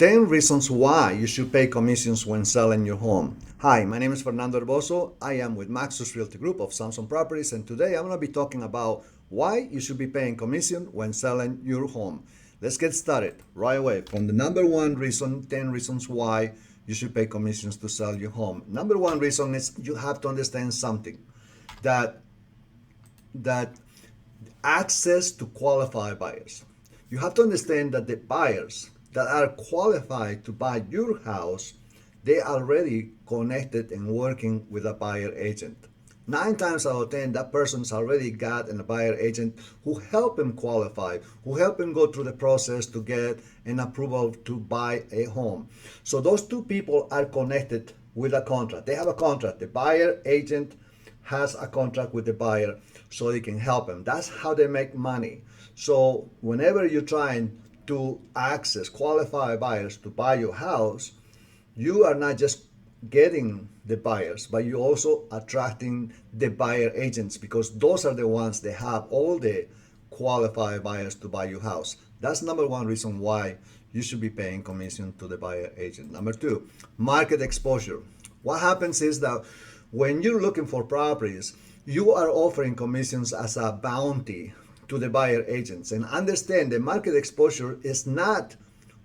10 reasons why you should pay commissions when selling your home. Hi, my name is Fernando Herboso. I am with MAXUS Realty Group of Samsung Properties, and today I'm going to be talking about why you should be paying commission when selling your home. Let's get started right away from the number one reason, 10 reasons why you should pay commissions to sell your home. Number one reason is you have to understand something, that access to qualified buyers. You have to understand that the buyers that are qualified to buy your house, they are already connected and working with a buyer agent. 9 times out of 10, that person's already got a buyer agent who help him qualify, who help him go through the process to get an approval to buy a home. So those two people are connected with a contract. They have a contract. The buyer agent has a contract with the buyer so they can help him. That's how they make money. So whenever you're trying to access qualified buyers to buy your house, you are not just getting the buyers, but you're also attracting the buyer agents, because those are the ones that have all the qualified buyers to buy your house. That's number one reason why you should be paying commission to the buyer agent. Number two, market exposure. What happens is that when you're looking for properties, you are offering commissions as a bounty to the buyer agents. And understand, the market exposure is not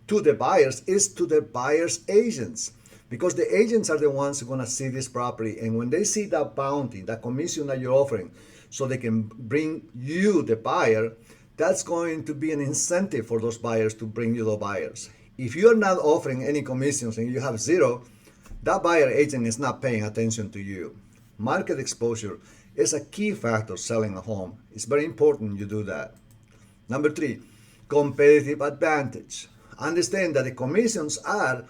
to the buyers, it's to the buyer's agents, because the agents are the ones who are going to see this property. And when they see that bounty, that commission that you're offering, so they can bring you the buyer, that's going to be an incentive for those buyers to bring you the buyers. If you're not offering any commissions and you have zero, that buyer agent is not paying attention to you. Market exposure is a key factor selling a home. It's very important you do that. Number three, competitive advantage. Understand that the commissions are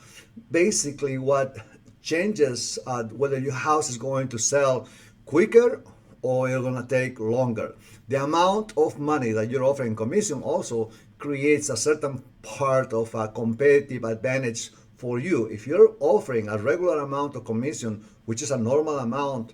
basically what changes whether your house is going to sell quicker or it's going to take longer. The amount of money that you're offering commission also creates a certain part of a competitive advantage for you. If you're offering a regular amount of commission, which is a normal amount,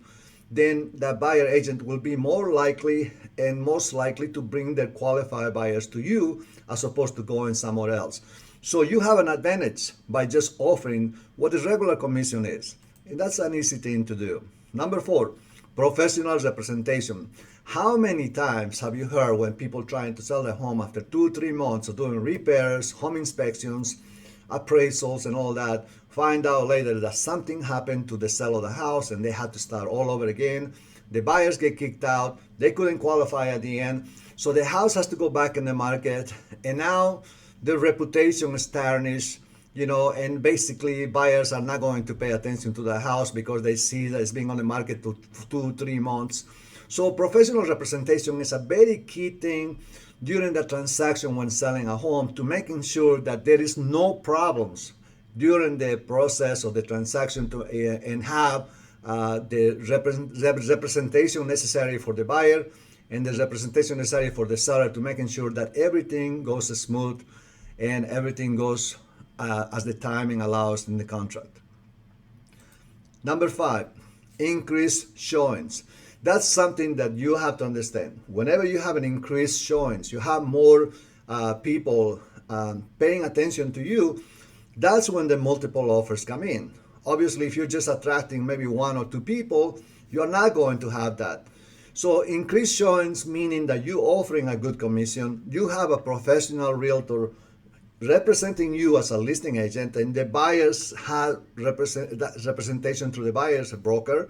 then the buyer agent will be more likely and most likely to bring their qualified buyers to you as opposed to going somewhere else. So you have an advantage by just offering what the regular commission is. And that's an easy thing to do. Number four, professional representation. How many times have you heard when people trying to sell their home after 2-3 months of doing repairs, home inspections, appraisals and all that, find out later that something happened to the sale of the house and they had to start all over again. The buyers get kicked out, they couldn't qualify at the end, so the house has to go back in the market, and now the reputation is tarnished, and basically buyers are not going to pay attention to the house because they see that it's been on the market for 2-3 months. So professional representation is a very key thing during the transaction when selling a home, to making sure that there is no problems during the process of the transaction and have the representation necessary for the buyer and the representation necessary for the seller, to making sure that everything goes smooth and everything goes as the timing allows in the contract. Number five, increased showings. That's something that you have to understand. Whenever you have an increased showings, you have more people paying attention to you, that's when the multiple offers come in. Obviously, if you're just attracting maybe 1 or 2 people, you're not going to have that. So increased showings, meaning that you're offering a good commission, you have a professional realtor representing you as a listing agent, and the buyers have representation through the buyer's broker,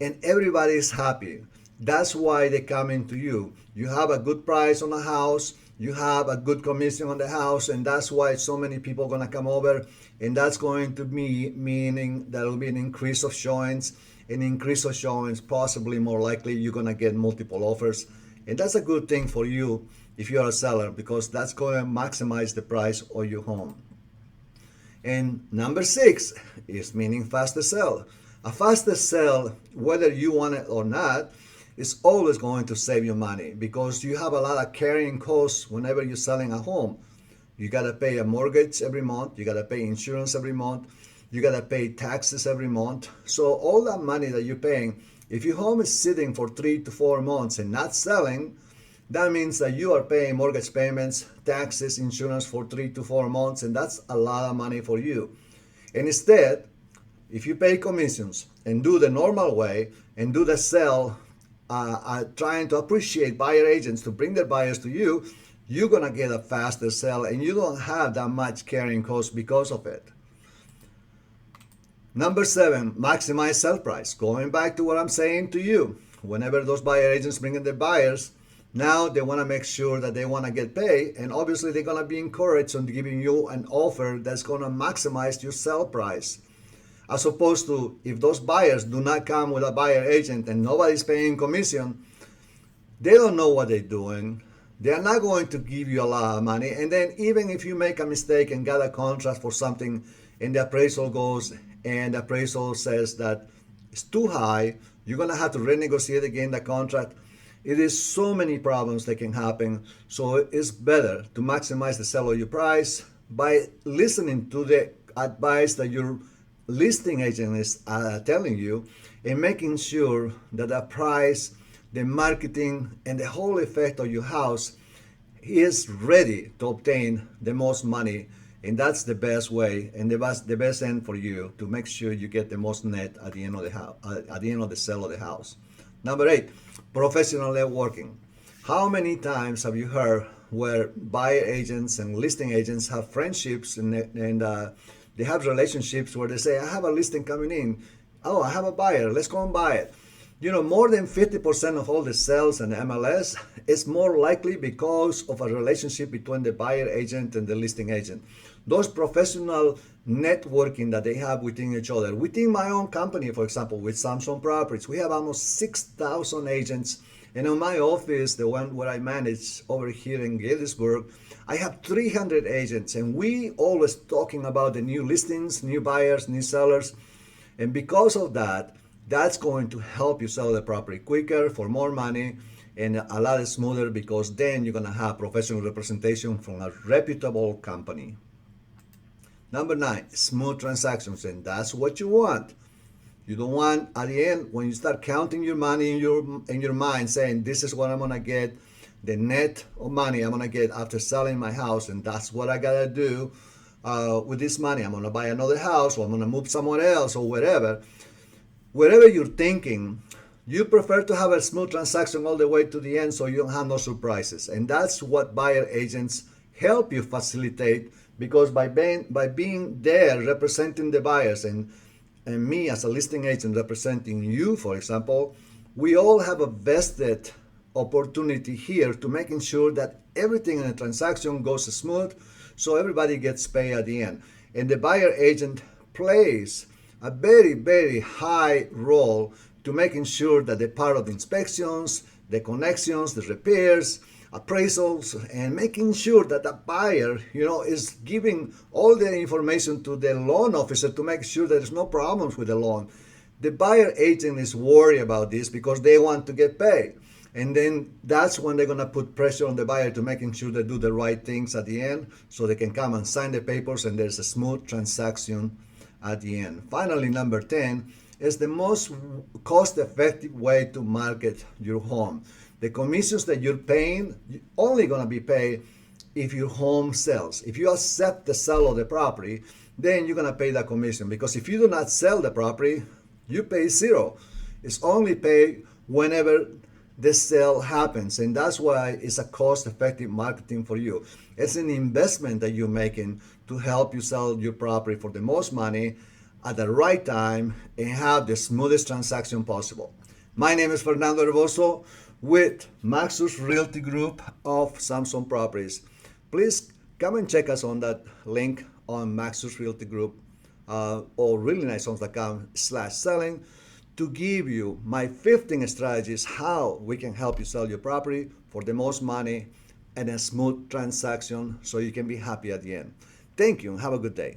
and everybody is happy. That's why they come into you. You have a good price on the house, you have a good commission on the house, and that's why so many people are going to come over, and that's going to be meaning there will be an increase of showings. An increase of showings, possibly more likely you're going to get multiple offers, and that's a good thing for you if you're a seller, because that's going to maximize the price of your home. And number 6 is meaning faster sell. A faster sell, whether you want it or not, is always going to save you money, because you have a lot of carrying costs whenever you're selling a home. You got to pay a mortgage every month, you got to pay insurance every month, you got to pay taxes every month. So all that money that you're paying, if your home is sitting for 3 to 4 months and not selling, That means that you are paying mortgage payments, taxes, insurance for 3 to 4 months, and that's a lot of money for you. And instead, if you pay commissions and do the normal way and do the sell, trying to appreciate buyer agents to bring their buyers to you, you're gonna get a faster sell and you don't have that much carrying cost because of it. Number 7, maximize sell price. Going back to what I'm saying to you, whenever those buyer agents bring in their buyers, now they want to make sure that they want to get paid, and obviously they're going to be encouraged on giving you an offer that's going to maximize your sell price. As opposed to if those buyers do not come with a buyer agent and nobody's paying commission, they don't know what they're doing. They're not going to give you a lot of money. And then even if you make a mistake and got a contract for something and the appraisal goes and the appraisal says that it's too high, you're going to have to renegotiate again the contract. It is so many problems that can happen. So it's better to maximize the sell of your price by listening to the advice that your listing agent is telling you and making sure that the price, the marketing, and the whole effect of your house is ready to obtain the most money. And that's the best way and the best end for you to make sure you get the most net at the end of the house, at the end of the sale of the house. Number 8, professional networking. How many times have you heard where buyer agents and listing agents have friendships and they have relationships where they say, I have a listing coming in. Oh, I have a buyer. Let's go and buy it. You know, more than 50% of all the sales in MLS is more likely because of a relationship between the buyer agent and the listing agent. Those professional networking that they have within each other. Within my own company, for example, with Samsung Properties, we have almost 6,000 agents. And in my office, the one where I manage over here in Gettysburg, I have 300 agents. And we always talking about the new listings, new buyers, new sellers. And because of that, that's going to help you sell the property quicker for more money and a lot smoother, because then you're going to have professional representation from a reputable company. Number 9, smooth transactions, and that's what you want. You don't want at the end when you start counting your money in your mind, saying this is what I'm going to get, the net of money I'm going to get after selling my house, and that's what I got to do with this money. I'm going to buy another house, or I'm going to move somewhere else, or whatever. Wherever you're thinking, you prefer to have a smooth transaction all the way to the end so you don't have no surprises. And that's what buyer agents help you facilitate, because by being there representing the buyers and me as a listing agent representing you, for example, we all have a vested opportunity here to making sure that everything in the transaction goes smooth so everybody gets paid at the end. And the buyer agent plays a very, very high role to making sure that the part of the inspections, the connections, the repairs, appraisals, and making sure that the buyer, is giving all the information to the loan officer to make sure there's no problems with the loan. The buyer agent is worried about this because they want to get paid. And then that's when they're going to put pressure on the buyer to making sure they do the right things at the end so they can come and sign the papers and there's a smooth transaction at the end. Finally, number 10 is the most cost-effective way to market your home. The commissions that you're paying, you're only going to be paid if your home sells. If you accept the sale of the property, then you're going to pay that commission, because if you do not sell the property, you pay zero. It's only paid whenever the sale happens, and that's why it's a cost-effective marketing for you. It's an investment that you're making to help you sell your property for the most money at the right time and have the smoothest transaction possible. My name is Fernando Herboso with MAXUS Realty Group of Samsung Properties. Please come and check us on that link on MAXUS Realty Group or reallynicehomes.com/selling to give you my 15 strategies how we can help you sell your property for the most money and a smooth transaction so you can be happy at the end. Thank you and have a good day.